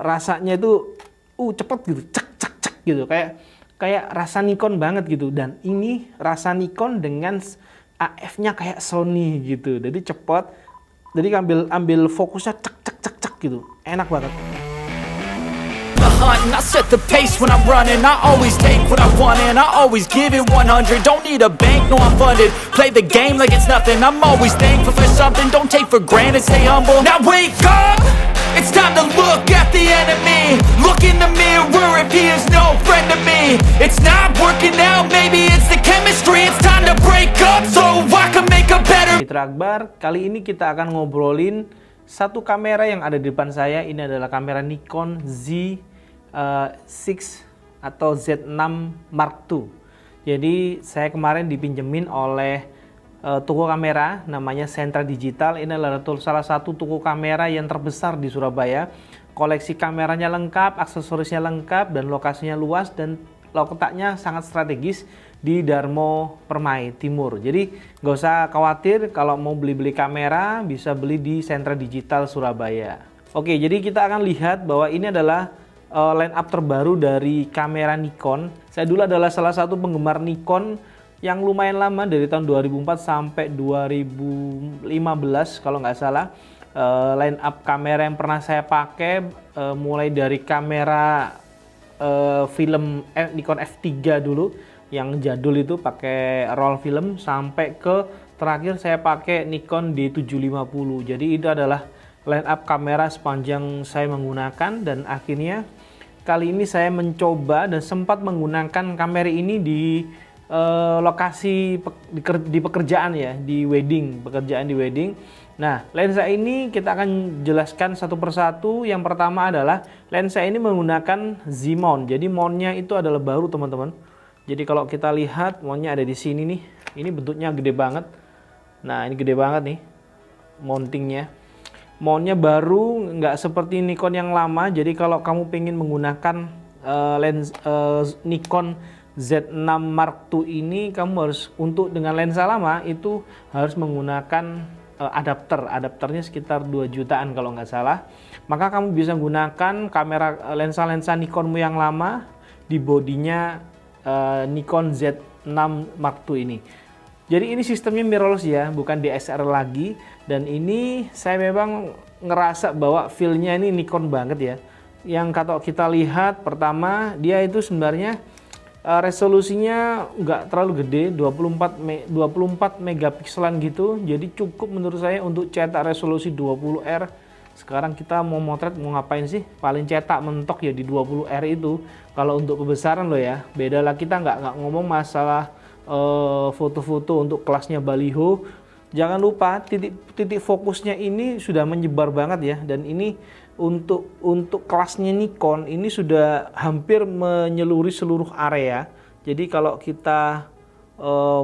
rasanya itu cepet gitu, cek cek cek gitu, kayak rasa Nikon banget gitu. Dan ini rasa Nikon dengan AF-nya kayak Sony gitu, jadi cepet, jadi ambil fokusnya cek cek cek cek gitu, enak banget. I set the pace when I'm running. I always take what I want and I always give it 100. Don't need a bank, no I'm funded. Play the game like it's nothing. I'm always thankful for something. Don't take for granted, stay humble. Now wake up, it's time to look at the enemy. Look in the mirror if he is no friend to me. It's not working out, maybe it's the chemistry. It's time to break up so I can make a better. Mitra Akbar, kali ini kita akan ngobrolin satu kamera yang ada di depan saya. Ini adalah kamera Nikon Z6 atau Z6 Mark II. Jadi saya kemarin dipinjemin oleh toko kamera namanya Sentra Digital. Ini adalah salah satu toko kamera yang terbesar di Surabaya. Koleksi kameranya lengkap, aksesorisnya lengkap, dan lokasinya luas, dan letaknya sangat strategis di Darmo Permai Timur. Jadi nggak usah khawatir kalau mau beli kamera, bisa beli di Sentra Digital Surabaya. Oke, jadi kita akan lihat bahwa ini adalah line up terbaru dari kamera Nikon. Saya dulu adalah salah satu penggemar Nikon yang lumayan lama, dari tahun 2004 sampai 2015 kalau nggak salah. Line up kamera yang pernah saya pakai mulai dari kamera film Nikon F3 dulu yang jadul itu pakai roll film, sampai ke terakhir saya pakai Nikon D750. Jadi itu adalah line up kamera sepanjang saya menggunakan, dan akhirnya kali ini saya mencoba dan sempat menggunakan kamera ini di lokasi di pekerjaan ya, di pekerjaan di wedding. Nah, lensa ini kita akan jelaskan satu persatu. Yang pertama adalah lensa ini menggunakan Z mount. Jadi mountnya itu adalah baru, teman-teman. Jadi kalau kita lihat mountnya ada di sini nih. Ini bentuknya gede banget. Nah, ini gede banget nih mountingnya. Mountnya baru, nggak seperti Nikon yang lama. Jadi kalau kamu pengen menggunakan Nikon Z6 Mark II ini, kamu harus, untuk dengan lensa lama itu harus menggunakan adapternya sekitar 2 jutaan kalau nggak salah. Maka kamu bisa menggunakan kamera lensa Nikonmu yang lama di bodinya Nikon Z6 Mark II ini. Jadi ini sistemnya mirrorless ya, bukan DSLR lagi. Dan ini saya memang ngerasa bahwa feel-nya ini Nikon banget ya. Yang kalau kita lihat, pertama dia itu sebenarnya resolusinya nggak terlalu gede, 24 megapikselan gitu. Jadi cukup menurut saya untuk cetak resolusi 20R. Sekarang kita mau motret, mau ngapain sih? Paling cetak mentok ya di 20R itu. Kalau untuk kebesaran loh ya, beda lah. Kita nggak ngomong masalah foto-foto untuk kelasnya baliho. Jangan lupa titik fokusnya ini sudah menyebar banget ya, dan ini untuk kelasnya Nikon ini sudah hampir menyeluruhi seluruh area. Jadi kalau kita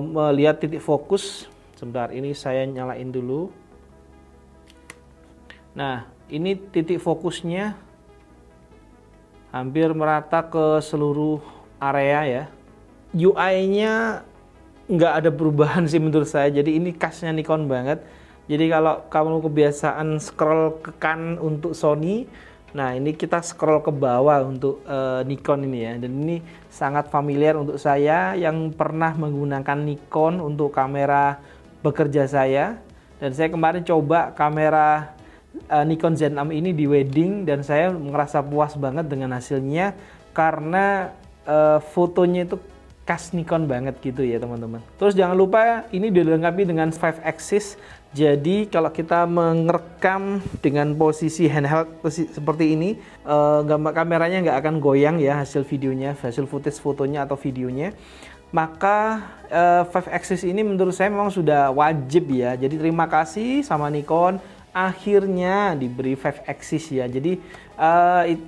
melihat titik fokus, sebentar, ini saya nyalain dulu. Nah, ini titik fokusnya hampir merata ke seluruh area ya. UI-nya nggak ada perubahan sih menurut saya. Jadi ini khasnya Nikon banget. Jadi kalau kamu kebiasaan scroll ke kanan untuk Sony, nah ini kita scroll ke bawah untuk Nikon ini ya. Dan ini sangat familiar untuk saya yang pernah menggunakan Nikon untuk kamera bekerja saya. Dan saya kemarin coba kamera Nikon Z6 ini di wedding, dan saya merasa puas banget dengan hasilnya karena fotonya itu khas Nikon banget gitu ya teman-teman. Terus jangan lupa ini dilengkapi dengan 5 axis. Jadi kalau kita merekam dengan posisi handheld seperti ini, gambar kameranya nggak akan goyang ya hasil videonya, hasil footage fotonya atau videonya. Maka 5 axis ini menurut saya memang sudah wajib ya. Jadi terima kasih sama Nikon, akhirnya diberi 5 axis ya. Jadi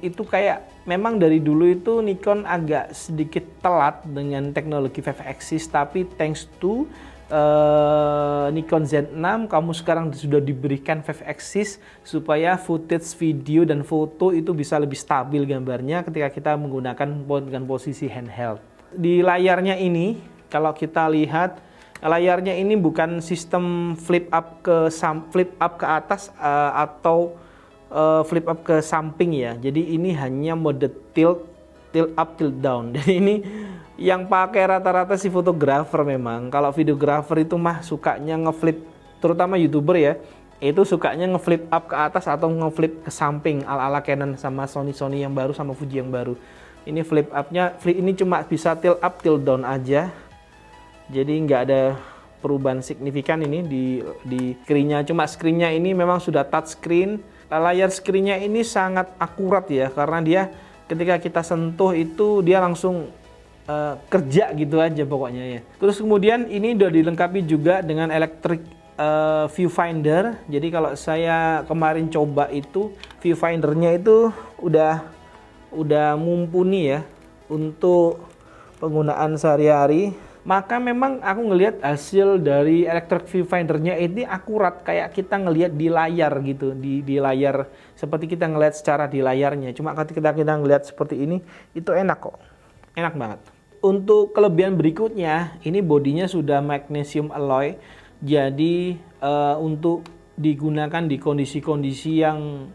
itu kayak memang dari dulu itu Nikon agak sedikit telat dengan teknologi 5 axis, tapi thanks to Nikon Z6 kamu sekarang sudah diberikan 5 axis supaya footage video dan foto itu bisa lebih stabil gambarnya ketika kita menggunakan dengan posisi handheld. Di layarnya ini kalau kita lihat, layarnya ini bukan sistem flip up ke atas atau flip up ke samping ya. Jadi ini hanya mode tilt up, tilt down. Jadi ini yang pakai rata-rata si fotografer memang. Kalau videografer itu mah sukanya ngeflip, terutama YouTuber ya, itu sukanya ngeflip up ke atas atau ngeflip ke samping ala-ala Canon sama Sony yang baru sama Fuji yang baru. Ini flip up-nya, ini cuma bisa tilt up, tilt down aja. Jadi nggak ada perubahan signifikan ini di screen-nya. Cuma screen-nya ini memang sudah touch screen. Layar screen-nya ini sangat akurat ya, karena dia ketika kita sentuh itu dia langsung kerja gitu aja pokoknya ya. Terus kemudian ini udah dilengkapi juga dengan electric viewfinder. Jadi kalau saya kemarin coba itu viewfindernya itu udah mumpuni ya untuk penggunaan sehari-hari. Maka memang aku ngelihat hasil dari electric viewfindernya ini akurat kayak kita ngelihat di layar gitu, di layar seperti kita ngelihat secara di layarnya. Cuma ketika kita ngelihat seperti ini itu enak kok, enak banget. Untuk kelebihan berikutnya, ini bodinya sudah magnesium alloy, jadi untuk digunakan di kondisi-kondisi yang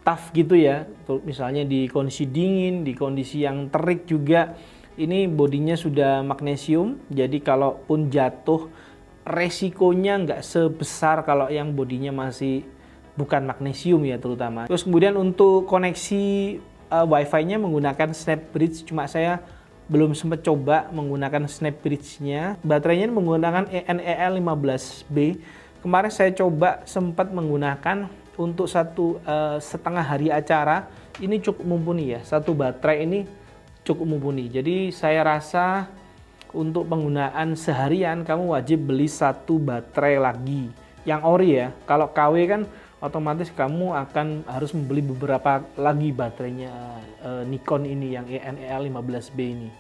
tough gitu ya, misalnya di kondisi dingin, di kondisi yang terik juga. Ini bodinya sudah magnesium, jadi kalaupun jatuh resikonya nggak sebesar kalau yang bodinya masih bukan magnesium ya terutama. Terus kemudian untuk koneksi wifi-nya menggunakan Snapbridge, cuma saya belum sempat coba menggunakan Snapbridge-nya. Baterainya menggunakan NEL15B. Kemarin saya coba sempat menggunakan untuk setengah hari acara. Ini cukup mumpuni ya, satu baterai ini cukup mumpuni. Jadi saya rasa untuk penggunaan seharian kamu wajib beli satu baterai lagi yang ori ya. Kalau KW kan otomatis kamu akan harus membeli beberapa lagi baterainya Nikon ini yang NEL15B ini.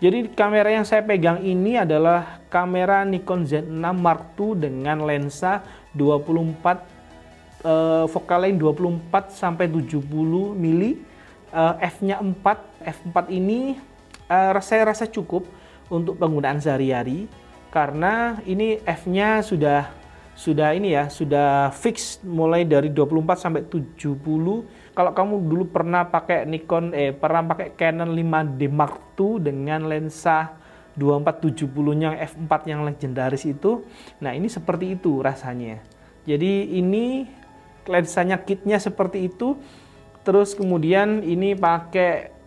Jadi kamera yang saya pegang ini adalah kamera Nikon Z6 Mark II dengan lensa 24 focal length 24 sampai 70 mili, f-nya 4. F4 ini saya rasa cukup untuk penggunaan sehari-hari karena ini f-nya sudah ini ya, sudah fix mulai dari 24 sampai 70. Kalau kamu dulu pernah pakai Canon 5D Mark II dengan lensa 2470-nya f4 yang legendaris itu, nah ini seperti itu rasanya. Jadi ini lensanya kitnya seperti itu. Terus kemudian ini pakai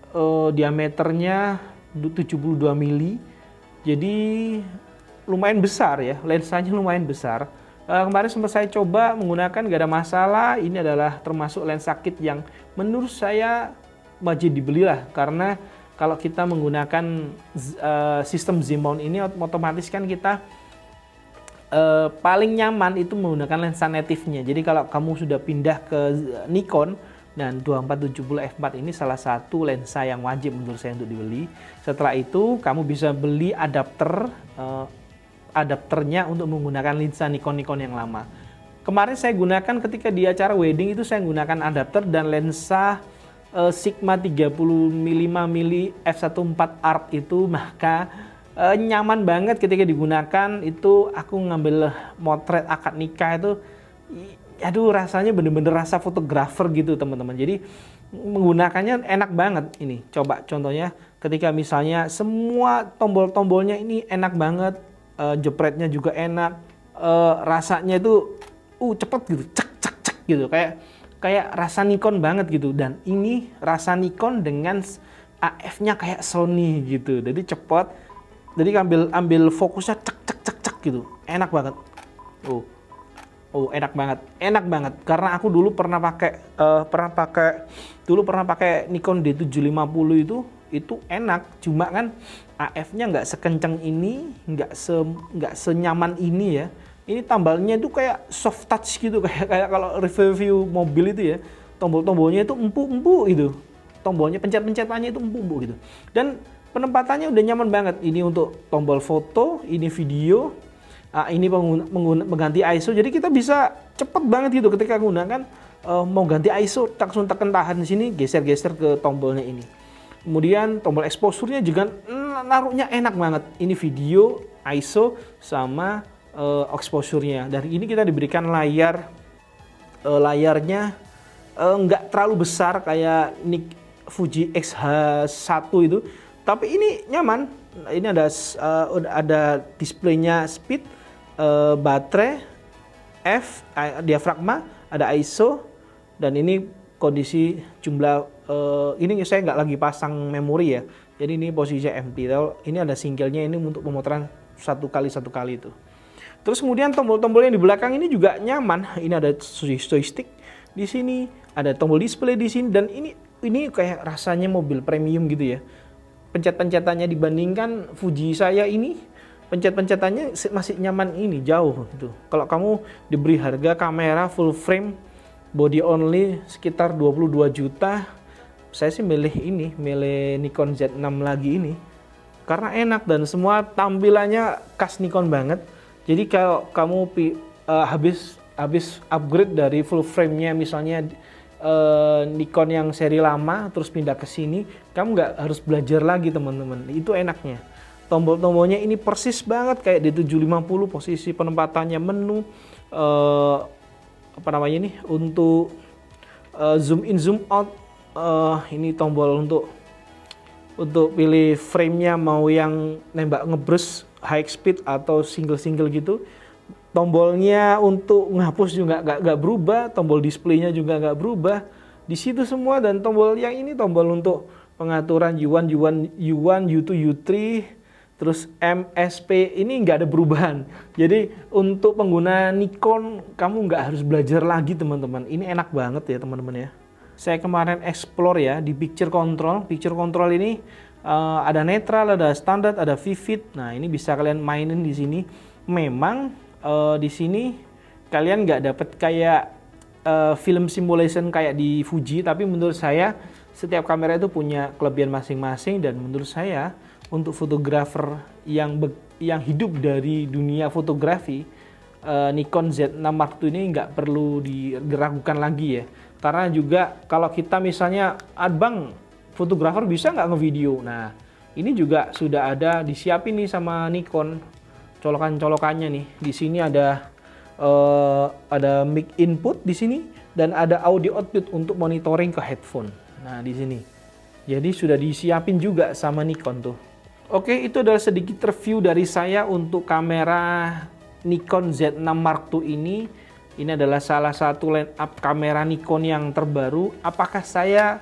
diameternya 72 mili. Jadi lumayan besar ya, lensanya lumayan besar. Kemarin sempat saya coba menggunakan, gak ada masalah. Ini adalah termasuk lensa kit yang menurut saya wajib dibeli lah, karena kalau kita menggunakan sistem zoom mount ini otomatis kan kita paling nyaman itu menggunakan lensa native-nya. Jadi kalau kamu sudah pindah ke Nikon dan 2470 f4 ini salah satu lensa yang wajib menurut saya untuk dibeli. Setelah itu kamu bisa beli adapternya untuk menggunakan lensa Nikon yang lama. Kemarin saya gunakan ketika di acara wedding itu saya gunakan adapter dan lensa Sigma 35mm f1.4 ARC itu, maka nyaman banget ketika digunakan. Itu aku ngambil motret akad nikah itu, aduh rasanya bener-bener rasa fotografer gitu teman-teman. Jadi menggunakannya enak banget. Ini coba contohnya ketika misalnya semua tombol-tombolnya ini enak banget. Jepretnya juga enak, rasanya itu cepet gitu, cek gitu, kayak rasa Nikon banget gitu. Dan ini rasa Nikon dengan AF-nya kayak Sony gitu, jadi cepet. Jadi ambil fokusnya cek gitu, enak banget. Enak banget. Karena aku dulu pernah pakai Nikon D750 itu enak, cuma kan AF-nya nggak sekencang ini, nggak senyaman ini ya. Ini tambalnya itu kayak soft touch gitu, kayak kalau review mobil itu ya, tombol-tombolnya itu empuk gitu, tombolnya pencet-pencetannya itu empuk gitu. Dan penempatannya udah nyaman banget. Ini untuk tombol foto, ini video, ini mengganti ISO. Jadi kita bisa cepet banget gitu ketika menggunakan mau ganti ISO, langsung tekan tahan di sini, geser-geser ke tombolnya ini. Kemudian tombol exposure-nya juga naruhnya enak banget. Ini video, ISO, sama exposure-nya. Dari ini kita diberikan layarnya nggak terlalu besar kayak Fuji X-H1 itu, tapi ini nyaman. Ini ada displaynya speed, baterai, diafragma, ada ISO, dan ini kondisi jumlah. Ini saya nggak lagi pasang memori ya, jadi ini posisinya empty. Ini ada singlenya ini untuk pemotoran satu kali itu. Terus kemudian tombol-tombol yang di belakang ini juga nyaman. Ini ada joystick di sini, ada tombol display di sini, dan ini kayak rasanya mobil premium gitu ya. Pencet-pencetannya dibandingkan Fuji saya ini, pencet-pencetannya masih nyaman, ini jauh gitu. Kalau kamu diberi harga kamera full frame body only sekitar 22 juta, saya sih milih Nikon Z6 lagi ini karena enak dan semua tampilannya khas Nikon banget. Jadi kalau kamu habis upgrade dari full frame-nya misalnya Nikon yang seri lama terus pindah ke sini, kamu nggak harus belajar lagi teman-teman. Itu enaknya. Tombol-tombolnya ini persis banget kayak di 750, posisi penempatannya menu, untuk zoom in zoom out, ini tombol untuk pilih frame-nya mau yang nembak ngebrus high speed atau single gitu. Tombolnya untuk menghapus juga nggak berubah, tombol displaynya juga nggak berubah di situ semua, dan tombol yang ini tombol untuk pengaturan U1, U2, U3, terus MSP ini nggak ada perubahan. Jadi untuk pengguna Nikon kamu nggak harus belajar lagi teman-teman. Ini enak banget ya teman-teman ya. Saya kemarin explore ya di picture control. Picture control ini ada netral, ada standar, ada vivid. Nah ini bisa kalian mainin di sini. Memang di sini kalian nggak dapat kayak film simulation kayak di Fuji, tapi menurut saya setiap kamera itu punya kelebihan masing-masing, dan menurut saya untuk fotografer yang hidup dari dunia fotografi, Nikon Z6 Mark II ini nggak perlu diragukan lagi ya. Karena juga kalau kita misalnya, Bang, fotografer bisa nggak ngevideo? Nah, ini juga sudah ada disiapin nih sama Nikon, colokan-colokannya nih. Di sini ada mic input di sini dan ada audio output untuk monitoring ke headphone. Nah, di sini. Jadi sudah disiapin juga sama Nikon tuh. Oke, itu adalah sedikit review dari saya untuk kamera Nikon Z6 Mark II ini. Ini adalah salah satu line up kamera Nikon yang terbaru. Apakah saya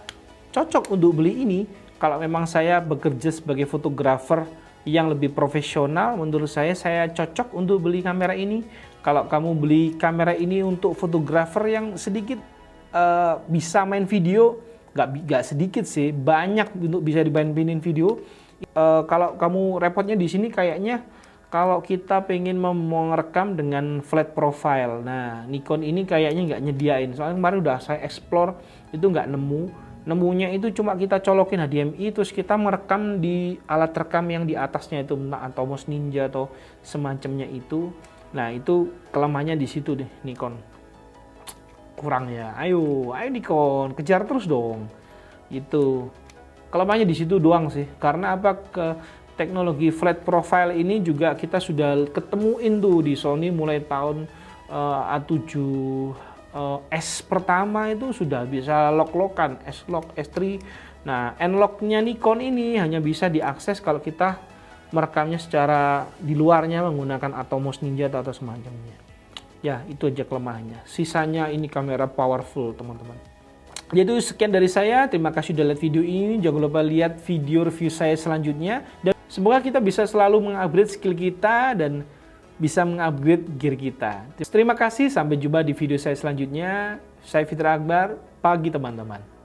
cocok untuk beli ini? Kalau memang saya bekerja sebagai fotografer yang lebih profesional, menurut saya cocok untuk beli kamera ini. Kalau kamu beli kamera ini untuk fotografer yang sedikit bisa main video, nggak sedikit sih, banyak untuk bisa dimainin video. Kalau kamu repotnya di sini kayaknya kalau kita pengen merekam dengan flat profile, nah Nikon ini kayaknya nggak nyediain. Soalnya kemarin udah saya explore itu nggak nemunya itu cuma kita colokin HDMI terus kita merekam di alat rekam yang di atasnya itu, entah Atomos Ninja atau semacamnya itu. Nah itu kelemahannya di situ deh Nikon. Kurangnya, ayo Nikon kejar terus dong. Itu kelemahannya di situ doang sih. Karena apa, teknologi flat profile ini juga kita sudah ketemuin tuh di Sony mulai tahun A7 S pertama itu sudah bisa lock-lockan, S-Lock, S3. Nah, N-Lock-nya Nikon ini hanya bisa diakses kalau kita merekamnya secara di luarnya menggunakan Atomos Ninja atau semacamnya. Ya, itu aja kelemahannya. Sisanya ini kamera powerful, teman-teman. Jadi sekian dari saya. Terima kasih sudah lihat video ini. Jangan lupa lihat video review saya selanjutnya. Dan semoga kita bisa selalu mengupgrade skill kita dan bisa mengupgrade gear kita. Terima kasih. Sampai jumpa di video saya selanjutnya. Saya Fitra Akbar. Pagi teman-teman.